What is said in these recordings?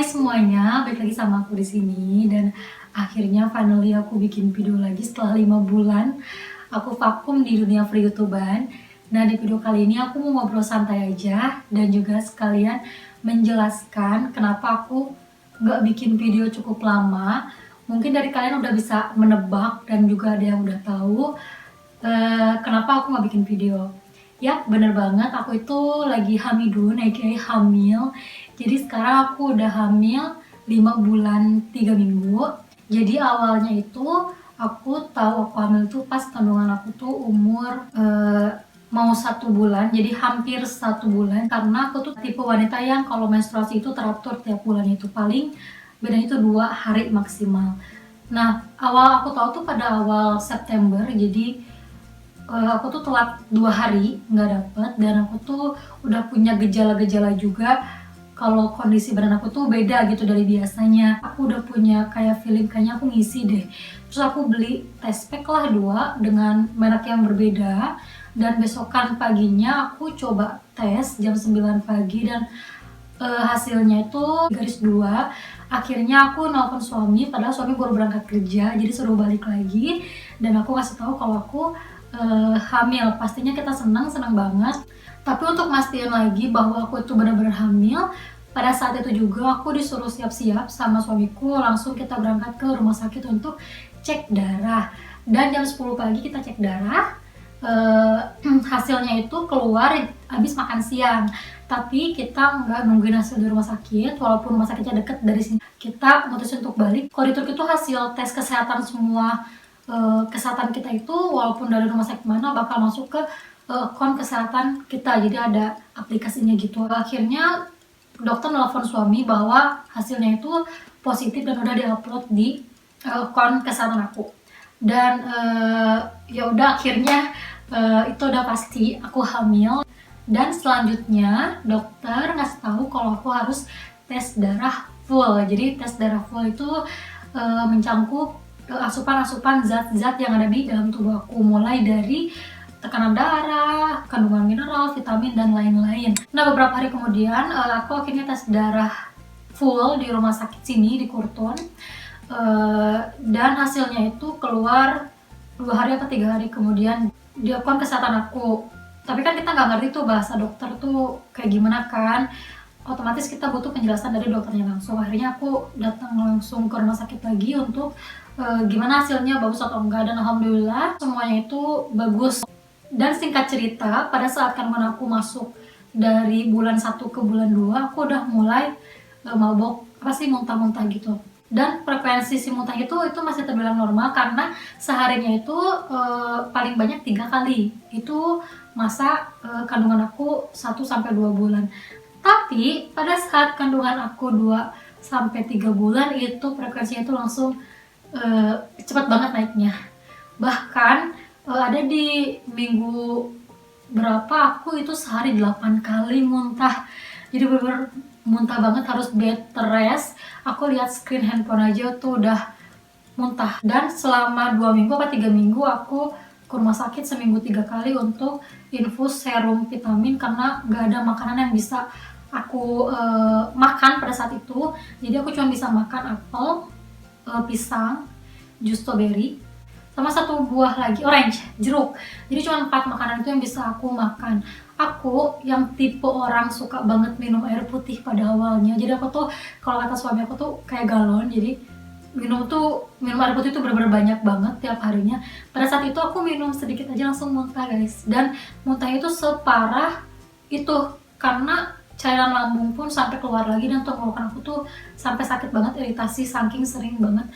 Hai semuanya, balik lagi sama aku di sini dan akhirnya finally aku bikin video lagi setelah 5 bulan aku vakum di dunia free YouTuber. Nah, di video kali ini aku mau ngobrol santai aja dan juga sekalian menjelaskan kenapa aku nggak bikin video cukup lama. Mungkin dari kalian udah bisa menebak dan juga ada yang udah tahu kenapa aku nggak bikin video. Ya, bener banget, aku itu lagi hamidun, aka hamil. Jadi sekarang aku udah hamil 5 bulan 3 minggu. Jadi awalnya itu aku tahu aku hamil tuh pas kandungan aku tuh umur mau 1 bulan, jadi hampir 1 bulan. Karena aku tuh tipe wanita yang kalau menstruasi itu teratur tiap bulan, itu paling bedanya itu 2 hari maksimal. Nah, awal aku tahu tuh pada awal September, jadi aku tuh telat 2 hari nggak dapet, dan aku tuh udah punya gejala-gejala juga kalau kondisi badan aku tuh beda gitu dari biasanya. Aku udah punya kayak feeling kayaknya aku ngisi deh. Terus aku beli test pack lah 2 dengan merek yang berbeda, dan besokan paginya aku coba tes jam 9 pagi dan hasilnya itu garis 2. Akhirnya aku nelpon suami, padahal suami baru berangkat kerja, jadi suruh balik lagi dan aku kasih tahu kalau aku hamil. Pastinya kita senang banget, tapi untuk mastiin lagi bahwa aku itu benar-benar hamil, pada saat itu juga aku disuruh siap-siap sama suamiku, langsung kita berangkat ke rumah sakit untuk cek darah. Dan jam 10 pagi kita cek darah, hasilnya itu keluar habis makan siang. Tapi kita nggak nungguin hasil di rumah sakit, walaupun rumah sakitnya deket dari sini. Kita mutusin untuk balik. Kalau itu hasil tes kesehatan semua kesehatan kita itu, walaupun dari rumah sakit mana, bakal masuk ke akun kesehatan kita, jadi ada aplikasinya gitu. Akhirnya dokter nelfon suami bahwa hasilnya itu positif dan udah diupload di akun kesehatan aku. Dan ya udah, akhirnya itu udah pasti aku hamil. Dan selanjutnya dokter ngasih tahu kalau aku harus tes darah full. Jadi tes darah full itu mencangkup asupan-asupan zat-zat yang ada di dalam tubuh aku, mulai dari tekanan darah, kandungan mineral, vitamin, dan lain-lain. Nah, beberapa hari kemudian aku akhirnya tes darah full di rumah sakit sini di Kurtun, dan hasilnya itu keluar 2 hari atau 3 hari kemudian di akun kesehatan aku. Tapi kan kita nggak ngerti tuh bahasa dokter tuh kayak gimana kan, otomatis kita butuh penjelasan dari dokternya langsung. Akhirnya aku datang langsung ke rumah sakit lagi untuk gimana hasilnya, bagus atau enggak, dan alhamdulillah semuanya itu bagus. Dan singkat cerita, pada saat kandungan aku masuk dari bulan 1 ke bulan 2, aku udah mulai mabok, muntah-muntah gitu. Dan frekuensi si muntah itu masih terbilang normal, karena seharinya itu paling banyak 3 kali. Itu masa kandungan aku 1-2 bulan. Tapi pada saat kandungan aku 2-3 bulan, itu frekuensinya itu langsung cepat banget naiknya. Bahkan ada di minggu berapa aku itu sehari 8 kali muntah. Jadi bener-bener muntah banget, harus bed rest. Aku lihat screen handphone aja tuh udah muntah. Dan selama 2 minggu atau 3 minggu aku ke rumah sakit seminggu 3 kali untuk infus serum vitamin, karena gak ada makanan yang bisa aku makan pada saat itu. Jadi aku cuma bisa makan apel, pisang, jus strawberry, sama 1 buah lagi orange, jeruk. Jadi cuma 4 makanan itu yang bisa aku makan. Aku yang tipe orang suka banget minum air putih pada awalnya. Jadi aku tuh, kalau kata suami aku tuh kayak galon. Jadi minum air putih itu benar-benar banyak banget tiap harinya. Pada saat itu aku minum sedikit aja langsung muntah, guys. Dan muntahnya itu separah itu karena cairan lambung pun sampai keluar lagi, dan tenggorokan aku tuh sampai sakit banget, iritasi saking sering banget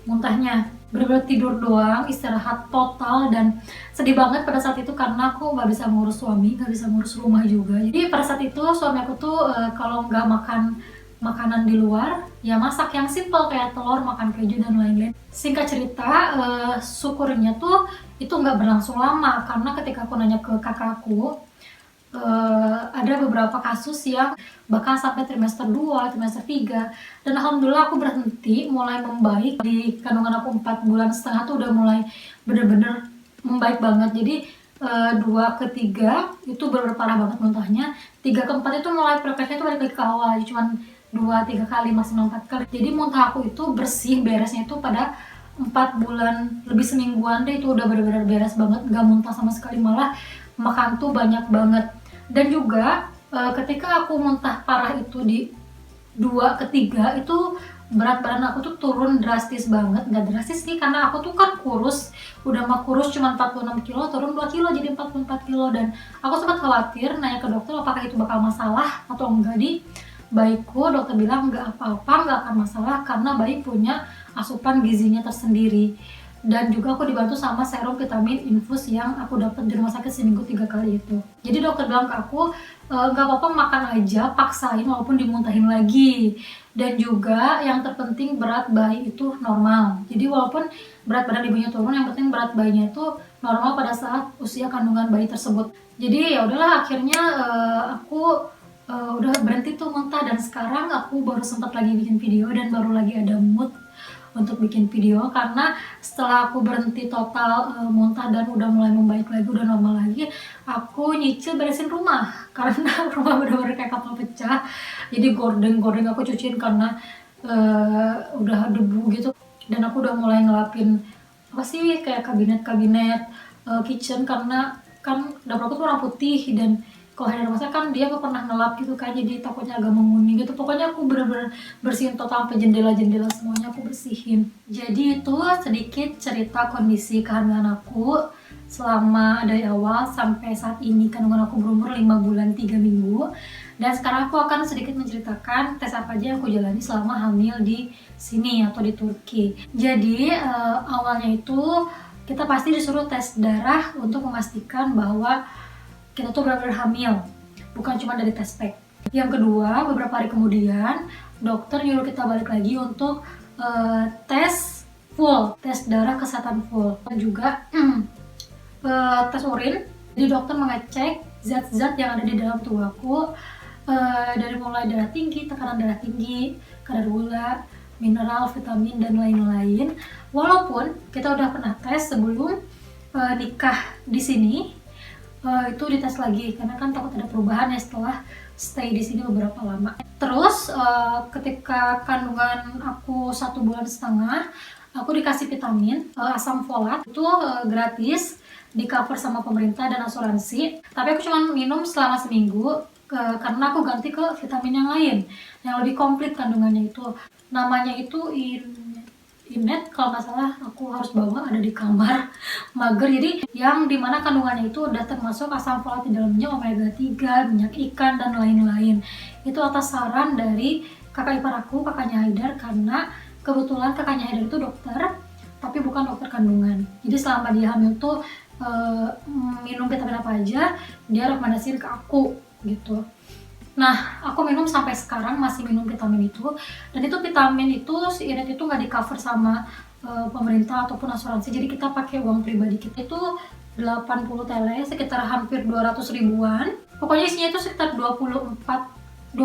muntahnya. Bener-bener tidur doang, istirahat total, dan sedih banget pada saat itu karena aku nggak bisa ngurus suami, nggak bisa ngurus rumah juga. Jadi pada saat itu suami aku tuh kalau nggak makan makanan di luar, ya masak yang simple kayak telur, makan keju, dan lain-lain. Singkat cerita, syukurnya tuh itu nggak berlangsung lama, karena ketika aku nanya ke kakakku, ada beberapa kasus yang bahkan sampai trimester 2, trimester 3, dan alhamdulillah aku berhenti, mulai membaik. Di kandungan aku 4,5 bulan tuh udah mulai bener-bener membaik banget. Jadi 2 ke 3 itu bener-bener parah banget muntahnya. 3 ke 4 itu mulai frekuensinya itu balik lagi ke awal, cuman 2-3 kali, maksimal 4 kali. Jadi muntah aku itu bersih, beresnya itu pada 4 bulan, lebih semingguan deh, itu udah benar-benar beres banget, gak muntah sama sekali, malah makan tuh banyak banget. Dan juga ketika aku muntah parah itu di 2 ke 3 itu berat badan aku tuh turun drastis banget. Gak drastis sih, karena aku tuh kan kurus, udah mah kurus cuma 46 kilo, turun 2 kilo jadi 44 kilo. Dan aku sempat khawatir nanya ke dokter apakah itu bakal masalah atau enggak. Di bayiku dokter bilang nggak apa-apa, nggak akan masalah karena bayi punya asupan gizinya tersendiri. Dan juga aku dibantu sama serum vitamin infus yang aku dapat di rumah sakit seminggu 3 kali itu. Jadi dokter bilang ke aku, nggak apa-apa, makan aja, paksain walaupun dimuntahin lagi. Dan juga yang terpenting berat bayi itu normal. Jadi walaupun berat badan ibunya turun, yang penting berat bayinya itu normal pada saat usia kandungan bayi tersebut. Jadi ya udahlah, akhirnya aku udah berhenti tuh muntah. Dan sekarang aku baru sempat lagi bikin video dan baru lagi ada mood untuk bikin video, karena setelah aku berhenti total muntah dan udah mulai membaik lagi, udah normal lagi, aku nyicil beresin rumah karena rumah bener-bener kayak kapal pecah. Jadi gorden aku cuciin karena udah debu gitu. Dan aku udah mulai ngelapin apa sih, kayak kabinet kitchen, karena kan dapur aku tuh warna putih, dan kalau hari rumah kan dia gak pernah ngelap gitu kan, jadi takutnya agak menguning gitu. Pokoknya aku bener-bener bersihin total, sampai jendela-jendela semuanya aku bersihin. Jadi itu sedikit cerita kondisi kehamilan aku selama dari awal sampai saat ini. Kandungan aku berumur 5 bulan 3 minggu. Dan sekarang aku akan sedikit menceritakan tes apa aja yang aku jalani selama hamil di sini atau di Turki. Jadi awalnya itu kita pasti disuruh tes darah untuk memastikan bahwa kita tuh benar-benar hamil, bukan cuma dari tes pack. Yang kedua, beberapa hari kemudian dokter nyuruh kita balik lagi untuk tes full, tes darah kesehatan full, dan juga tes urin. Jadi dokter mengecek zat-zat yang ada di dalam tubuhku, dari mulai darah tinggi, tekanan darah tinggi, kadar gula, mineral, vitamin, dan lain-lain. Walaupun kita udah pernah tes sebelum nikah di sini, itu dites lagi karena kan takut ada perubahan ya setelah stay di sini beberapa lama. Terus ketika kandungan aku 1,5 bulan, aku dikasih vitamin asam folat, itu gratis, di cover sama pemerintah dan asuransi. Tapi aku cuma minum selama seminggu karena aku ganti ke vitamin yang lain yang lebih komplit kandungannya. Itu namanya itu Inet, kalau nggak salah, aku harus bawa, ada di kamar mager. Jadi yang dimana kandungannya itu udah termasuk asam folat di dalamnya, omega 3, minyak ikan, dan lain-lain. Itu atas saran dari kakak ipar aku, kakaknya Haidar, karena kebetulan kakaknya Haidar itu dokter tapi bukan dokter kandungan. Jadi selama dia hamil tuh minum vitamin apa aja dia rekomendasiin ke aku gitu. Nah, aku minum sampai sekarang masih minum vitamin itu. Dan itu vitamin itu, si Inet itu nggak di cover sama pemerintah ataupun asuransi. Jadi kita pakai uang pribadi kita. Itu 80 tele, sekitar hampir 200 ribuan. Pokoknya isinya itu sekitar 25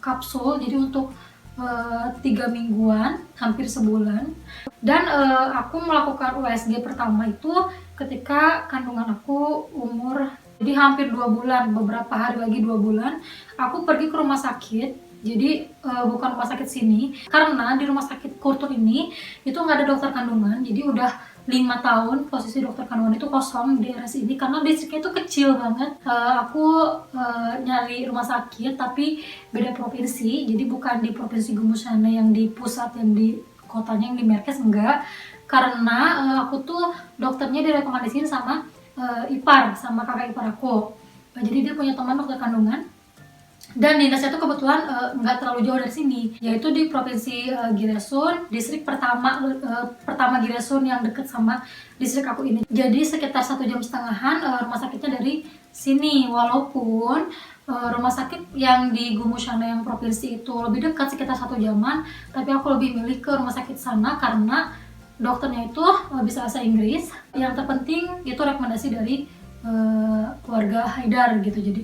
kapsul. Jadi untuk 3 mingguan, hampir sebulan. Dan aku melakukan USG pertama itu ketika kandungan aku umur, jadi hampir 2 bulan, beberapa hari lagi 2 bulan, aku pergi ke rumah sakit. Jadi bukan rumah sakit sini, karena di rumah sakit Kurtur ini itu nggak ada dokter kandungan. Jadi udah 5 tahun posisi dokter kandungan itu kosong di RS ini, karena distriknya itu kecil banget. Aku nyari rumah sakit tapi beda provinsi, jadi bukan di provinsi Gumushane yang di pusat, yang di kotanya, yang di Merkez, enggak. Karena aku tuh dokternya direkomendasiin sama ipar, sama kakak ipar aku. Jadi dia punya teman dokter kandungan, dan dinasnya itu kebetulan nggak terlalu jauh dari sini, yaitu di provinsi Giresun, distrik pertama Giresun yang deket sama distrik aku ini. Jadi sekitar 1,5 jam rumah sakitnya dari sini. Walaupun rumah sakit yang di Gumushane yang provinsi itu lebih dekat, sekitar 1 jaman, tapi aku lebih milih ke rumah sakit sana karena dokternya itu bisa bahasa Inggris. Yang terpenting itu rekomendasi dari keluarga Haidar gitu. Jadi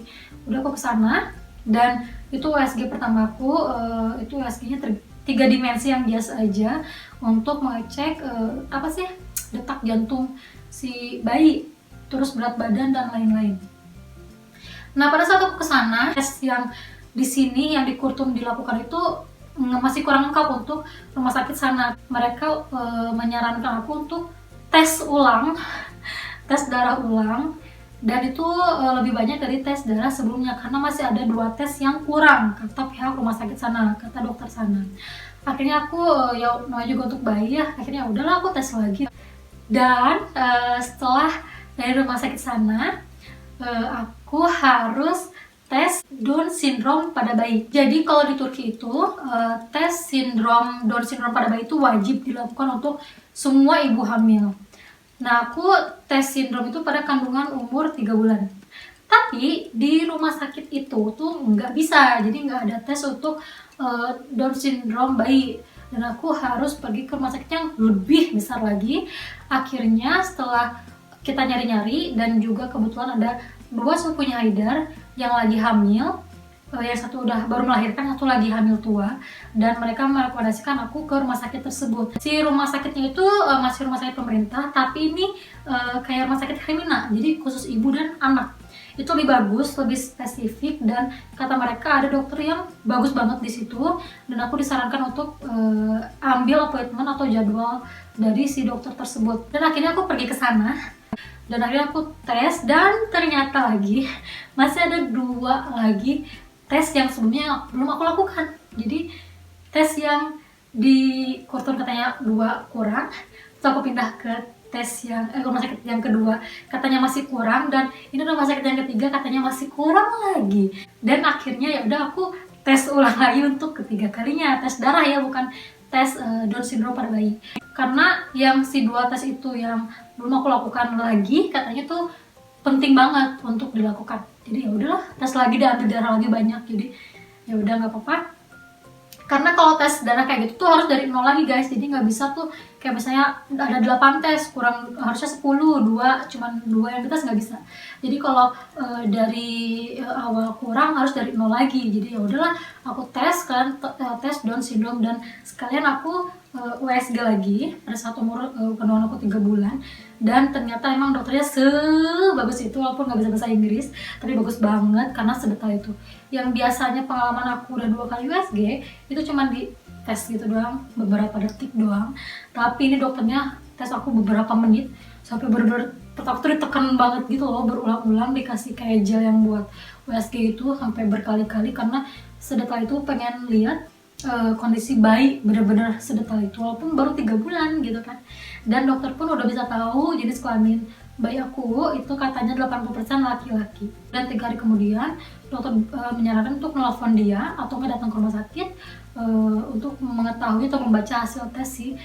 udah aku kesana, dan itu USG pertamaku. Itu USG-nya 3 dimensi yang biasa aja untuk mengecek apa sih, detak jantung si bayi, terus berat badan dan lain-lain. Nah, pada saat aku kesana, tes yang di sini yang di Kurtum dilakukan itu masih kurang lengkap untuk rumah sakit sana. Mereka menyarankan aku untuk tes ulang, tes darah ulang, dan itu lebih banyak dari tes darah sebelumnya karena masih ada 2 tes yang kurang kata pihak rumah sakit sana, kata dokter sana. Akhirnya aku ya namanya juga untuk bayi ya, akhirnya udahlah aku tes lagi. Dan setelah dari rumah sakit sana, aku harus tes Down syndrome pada bayi. Jadi kalau di Turki itu tes sindrom Down syndrome pada bayi itu wajib dilakukan untuk semua ibu hamil. Nah, aku tes sindrom itu pada kandungan umur 3 bulan. Tapi di rumah sakit itu tuh nggak bisa, jadi nggak ada tes untuk Down syndrome bayi. Dan aku harus pergi ke rumah sakit yang lebih besar lagi. Akhirnya setelah kita nyari-nyari dan juga kebetulan ada 2 sepupunya Haidar yang lagi hamil, yang satu udah baru melahirkan, satu lagi hamil tua, dan mereka merekomendasikan aku ke rumah sakit tersebut. Si rumah sakitnya itu masih rumah sakit pemerintah, tapi ini kayak rumah sakit Hermina, jadi khusus ibu dan anak. Itu lebih bagus, lebih spesifik, dan kata mereka ada dokter yang bagus banget di situ, dan aku disarankan untuk ambil appointment atau jadwal dari si dokter tersebut. Dan akhirnya aku pergi ke sana, dan akhirnya aku tes, dan ternyata lagi masih ada 2 lagi tes yang sebelumnya belum aku lakukan. Jadi tes yang di Kurtum katanya 2 kurang, terus aku pindah ke tes yang rumah sakit yang kedua katanya masih kurang, dan ini rumah sakit yang ketiga katanya masih kurang lagi. Dan akhirnya ya udah aku tes ulang lagi untuk ketiga kalinya, tes darah ya, bukan tes Down syndrome pada bayi. Karena yang si 2 tes itu yang belum aku lakukan lagi katanya tuh penting banget untuk dilakukan. Jadi ya udahlah, tes lagi dan ambil darah lagi banyak. Jadi ya udah nggak apa-apa. Karena kalau tes darah kayak gitu tuh harus dari 0 lagi guys. Jadi nggak bisa tuh kayak misalnya ada 8 tes kurang harusnya 10, 2 cuman 2 yang dites, nggak bisa. Jadi kalau dari awal kurang harus dari 0 lagi. Jadi ya udahlah, aku tes kan, tes Down syndrome, dan sekalian aku USG lagi pada saat umur kandungan aku 3 bulan. Dan ternyata emang dokternya sebagus itu, walaupun nggak bisa bahasa Inggris, tapi bagus banget karena sedetail itu. Yang biasanya pengalaman aku udah 2 kali USG itu cuma di tes gitu doang, beberapa detik doang. Tapi ini dokternya tes aku beberapa menit, sampai bener-bener aku tuh ditekan banget gitu loh, berulang-ulang dikasih kayak gel yang buat USG itu sampai berkali-kali, karena sedetail itu pengen lihat kondisi bayi, bener-bener sedetail itu, walaupun baru 3 bulan gitu kan. Dan dokter pun udah bisa tahu jenis kelamin bayi aku itu katanya 80% laki-laki. Dan 3 hari kemudian dokter menyarankan untuk nelfon dia atau nggak datang ke rumah sakit untuk mengetahui atau membaca hasil tes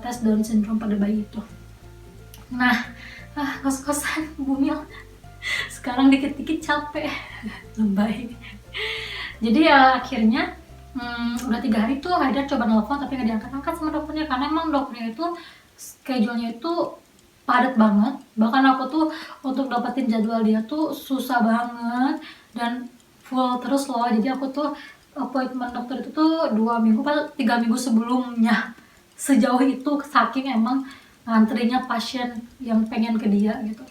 tes Down syndrome pada bayi itu. Nah, kos-kosan Bumil sekarang dikit-dikit capek lebay. Jadi ya akhirnya udah 3 hari tuh Haidar coba nelfon tapi nggak diangkat-angkat sama dokternya, karena emang dokternya itu schedule-nya itu padat banget. Bahkan aku tuh untuk dapetin jadwal dia tuh susah banget dan full terus loh. Jadi aku tuh appointment dokter itu tuh 2 minggu atau 3 minggu sebelumnya, sejauh itu, saking emang ngantrinya pasien yang pengen ke dia gitu.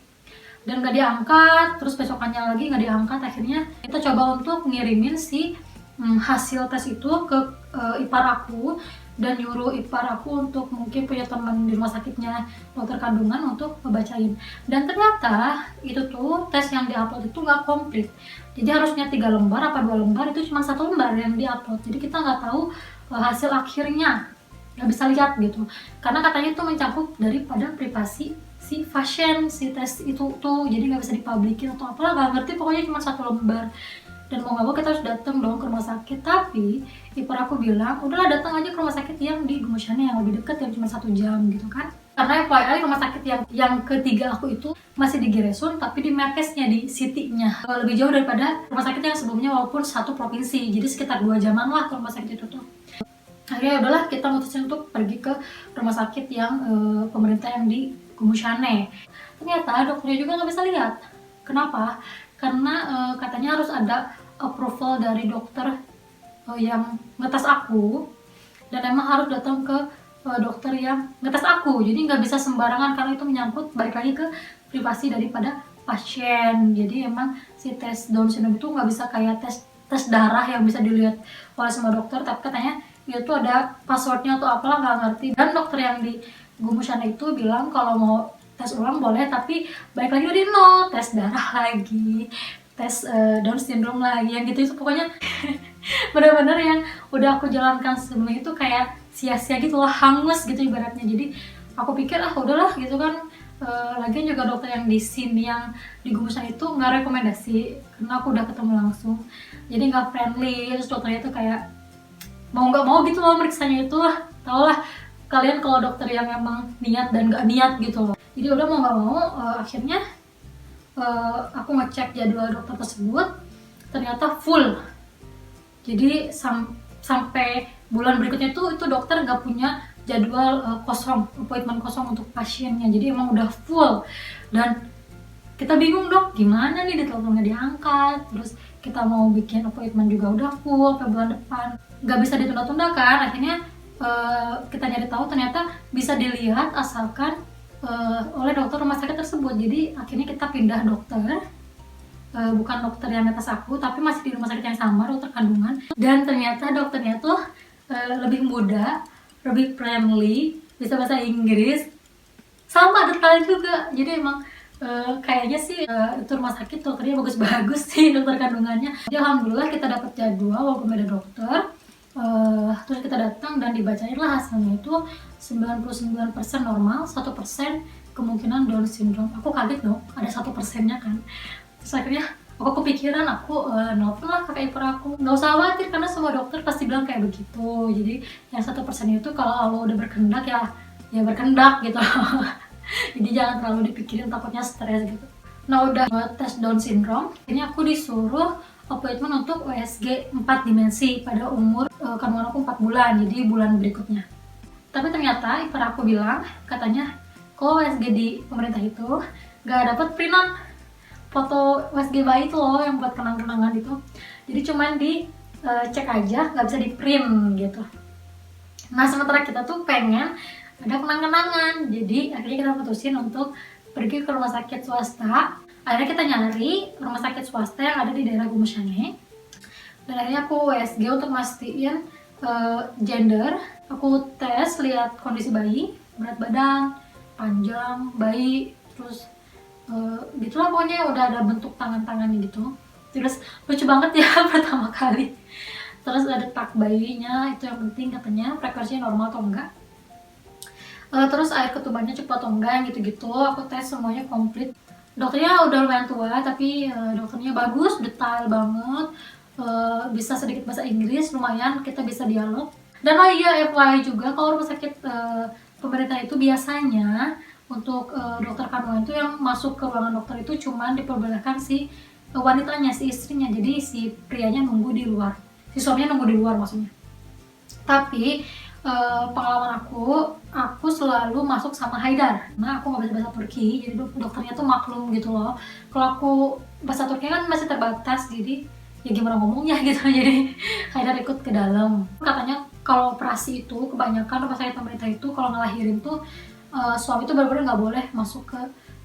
Dan gak diangkat, terus besokannya lagi gak diangkat. Akhirnya kita coba untuk ngirimin si hasil tes itu ke ipar aku, dan nyuruh ipar aku untuk mungkin punya teman di rumah sakitnya dokter kandungan untuk ngebacain. Dan ternyata itu tuh tes yang diupload itu nggak komplit. Jadi harusnya 3 lembar apa 2 lembar, itu cuma 1 lembar yang diupload. Jadi kita nggak tahu hasil akhirnya, nggak bisa lihat gitu. Karena katanya itu mencakup daripada privasi si pasien, si tes itu tuh, jadi nggak bisa dipublikin atau apalah, nggak ngerti, pokoknya cuma 1 lembar. Dan mau nggak mau kita harus datang dong ke rumah sakit. Tapi ipar aku bilang udahlah datang aja ke rumah sakit yang di Gumusyane yang lebih dekat, yang cuma 1 jam gitu kan. Karena FYI rumah sakit yang ketiga aku itu masih di Giresun, tapi di Merkesnya, di City-nya, lebih jauh daripada rumah sakit yang sebelumnya, walaupun satu provinsi. Jadi sekitar 2 jaman lah ke rumah sakit itu tuh. Akhirnya udahlah kita mutusin untuk pergi ke rumah sakit yang pemerintah yang di Gumusyane. Ternyata dokternya juga nggak bisa lihat. Kenapa? Karena katanya harus ada approval dari dokter yang ngetes aku, dan emang harus datang ke dokter yang ngetes aku. Jadi nggak bisa sembarangan karena itu menyangkut balik lagi ke privasi daripada pasien. Jadi emang si tes Down syndrome itu nggak bisa kayak tes tes darah yang bisa dilihat oleh semua dokter, tapi katanya itu ada passwordnya atau apalah, nggak ngerti. Dan dokter yang di Gumushana itu bilang kalau mau tes ulang boleh, tapi balik lagi dari nol, tes darah lagi, tes Down syndrome lagi, yang gitu itu pokoknya bener-bener yang udah aku jalankan sebelumnya itu kayak sia-sia gitu lah, hangus gitu ibaratnya. Jadi aku pikir udahlah gitu kan. Lagian juga dokter yang di sini yang di Gumusan itu nggak rekomendasi karena aku udah ketemu langsung, jadi nggak friendly. Terus dokternya itu kayak mau nggak mau gitu loh meriksanya itu lah, tau lah kalian kalau dokter yang emang niat dan nggak niat gitu loh. Jadi udah mau nggak mau akhirnya aku ngecek jadwal dokter tersebut, ternyata full. Jadi sampai bulan berikutnya itu dokter nggak punya jadwal kosong, appointment kosong untuk pasiennya. Jadi emang udah full dan kita bingung dok, gimana nih, ditelepon nggak diangkat, terus kita mau bikin appointment juga udah full sampai bulan depan, nggak bisa ditunda-tunda kan. Akhirnya kita nyari tahu ternyata bisa dilihat asalkan oleh dokter rumah sakit tersebut. Jadi akhirnya kita pindah dokter, bukan dokter yang atas aku, tapi masih di rumah sakit yang sama, dokter kandungan. Dan ternyata dokternya tuh lebih muda, lebih friendly, bisa bahasa Inggris, sama detail juga. Jadi emang kayaknya sih itu rumah sakit dokternya bagus-bagus sih, dokter kandungannya. Jadi alhamdulillah kita dapat jadwal walaupun beda dokter. Terus kita datang dan dibacain lah hasilnya, itu 99% normal, 1% kemungkinan Down syndrome. Aku kaget dong, ada 1%-nya kan. Terus akhirnya aku kepikiran, aku nelfon lah kakak ipar aku, nggak usah khawatir karena semua dokter pasti bilang kayak begitu. Jadi yang 1% itu kalau Allah udah berkehendak ya berkehendak gitu. Jadi jangan terlalu dipikirin, takutnya stres gitu. Nah udah tes Down syndrome, ini aku disuruh appointment untuk USG 4 dimensi pada umur kandungan aku 4 bulan, jadi bulan berikutnya. Tapi ternyata ipar aku bilang, katanya kalau USG di pemerintah itu nggak dapet printan foto USG bayi itu loh, yang buat kenang-kenangan itu. Jadi cuman di cek aja, nggak bisa di print gitu. Nah sementara kita tuh pengen ada kenang-kenangan, jadi akhirnya kita putusin untuk pergi ke rumah sakit swasta. Akhirnya kita nyari rumah sakit swasta yang ada di daerah Gumushane. Dan akhirnya aku USG untuk mastiin gender. Aku tes, lihat kondisi bayi, berat badan, panjang bayi, terus gitulah pokoknya udah ada bentuk tangan-tangannya gitu. Terus lucu banget ya pertama kali. Terus ada tak bayinya, itu yang penting katanya, frekuensinya normal atau enggak. Terus air ketubannya cepat atau enggak gitu-gitu. Aku tes semuanya komplit. Dokternya udah lumayan tua tapi dokternya bagus, detail banget. Bisa sedikit bahasa Inggris, lumayan kita bisa dialog. Dan oh iya FYI juga, kalau rumah sakit pemerintah itu biasanya untuk dokter kandungan itu yang masuk ke ruangan dokter itu cuman diperbolehkan si wanitanya, si istrinya. Jadi si prianya nunggu di luar, si suaminya nunggu di luar maksudnya. Tapi pengalaman aku selalu masuk sama Haidar. Nah aku nggak bisa bahasa Turki, jadi dokternya tuh maklum gitu loh. Kalau aku bahasa Turki kan masih terbatas, jadi ya gimana ngomongnya gitu. Jadi Haidar ikut ke dalam. Katanya kalau operasi itu kebanyakan rumah sakit pemerintah itu kalau ngelahirin tuh suami tuh benar-benar nggak boleh masuk ke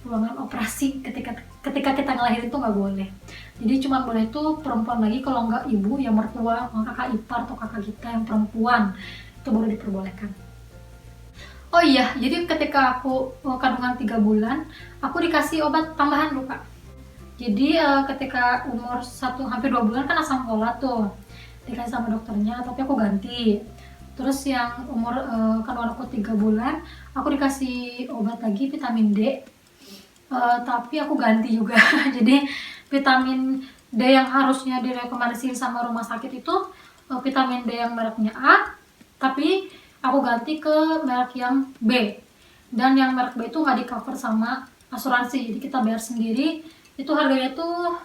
ruangan operasi ketika kita ngelahirin tuh nggak boleh. Jadi cuma boleh tuh perempuan lagi, kalau nggak ibu ya mertua, kakak ipar atau kakak kita yang perempuan itu baru diperbolehkan. Oh iya, jadi ketika aku kandungan 3 bulan aku dikasih obat tambahan lupa. Jadi ketika umur hampir 2 bulan kan asam folat tuh dikasih sama dokternya, tapi aku ganti. Terus yang umur kandungan aku 3 bulan aku dikasih obat lagi vitamin D, tapi aku ganti juga. Jadi vitamin D yang harusnya direkomendasiin sama rumah sakit itu vitamin D yang mereknya A, tapi aku ganti ke merek yang B. Dan yang merek B itu nggak di cover sama asuransi, jadi kita bayar sendiri. Itu harganya tuh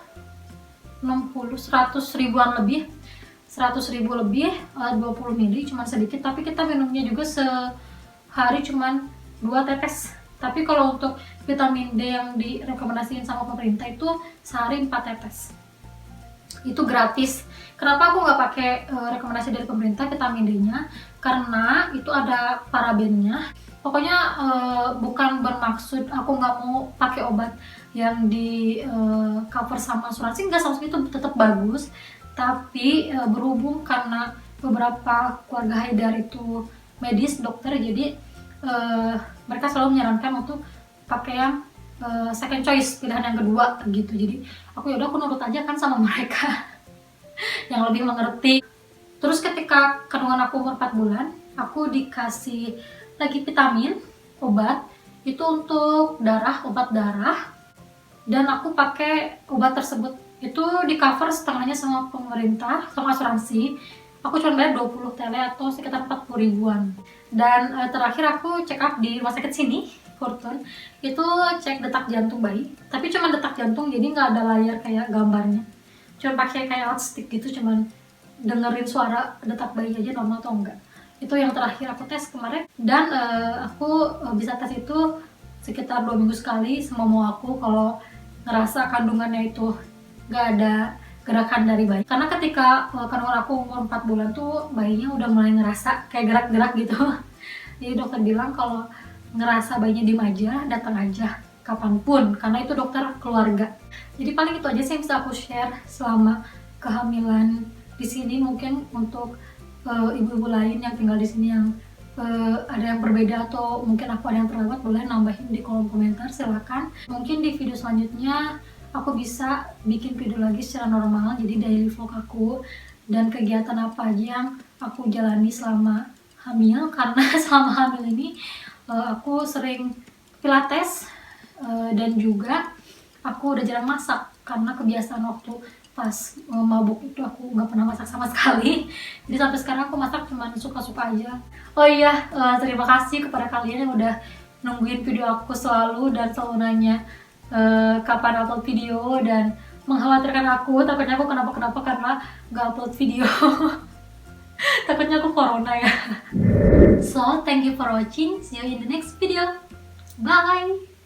100 ribuan lebih, 100 ribu lebih, 20 ml, cuma sedikit, tapi kita minumnya juga sehari cuma 2 tetes. Tapi kalau untuk vitamin D yang direkomendasiin sama pemerintah itu sehari 4 tetes. Itu gratis. Kenapa aku nggak pakai rekomendasi dari pemerintah vitamin D-nya? Karena itu ada parabennya. Pokoknya bukan bermaksud aku nggak mau pakai obat yang di cover sama asuransi, enggak, sama itu tetap bagus. Tapi berhubung karena beberapa keluarga Haidar itu medis, dokter, jadi mereka selalu menyarankan untuk pakai yang second choice, pilihan yang kedua gitu. Jadi aku yaudah, aku nurut aja kan sama mereka yang lebih mengerti. Terus ketika kandungan aku umur 4 bulan, aku dikasih lagi vitamin, obat, itu untuk darah, obat darah. Dan aku pakai obat tersebut itu di cover setengahnya sama pemerintah, sama asuransi. Aku cuma bayar 20 TL atau sekitar 40 ribuan. Dan terakhir aku check up di rumah sakit sini, Fortune, itu cek detak jantung bayi. Tapi cuma detak jantung, jadi nggak ada layar kayak gambarnya. Cuma pakai kayak alat stick gitu, cuman dengerin suara detak bayi aja normal atau enggak. Itu yang terakhir aku tes kemarin. Dan aku bisa tes itu sekitar 2 minggu sekali sama mau aku kalau ngerasa kandungannya itu gak ada gerakan dari bayi. Karena ketika kandungan aku umur 4 bulan tuh bayinya udah mulai ngerasa kayak gerak-gerak gitu. Jadi dokter bilang kalau ngerasa bayinya diem aja, datang aja kapanpun, karena itu dokter keluarga. Jadi paling itu aja sih yang bisa aku share selama kehamilan di sini. Mungkin untuk ibu-ibu lain yang tinggal di sini yang ada yang berbeda atau mungkin aku ada yang terlewat, boleh nambahin di kolom komentar, silakan. Mungkin di video selanjutnya aku bisa bikin video lagi secara normal, jadi daily vlog aku dan kegiatan apa aja yang aku jalani selama hamil. Karena selama hamil ini aku sering pilates dan juga aku udah jarang masak karena kebiasaan waktu pas mabuk itu aku nggak pernah masak sama sekali. Jadi sampai sekarang aku masak cuma suka-suka aja. Oh iya, terima kasih kepada kalian yang udah nungguin video aku selalu dan selalu nanya kapan upload video dan mengkhawatirkan aku, takutnya aku kenapa-kenapa karena nggak upload video. Takutnya aku corona ya. So, thank you for watching. See you in the next video. Bye!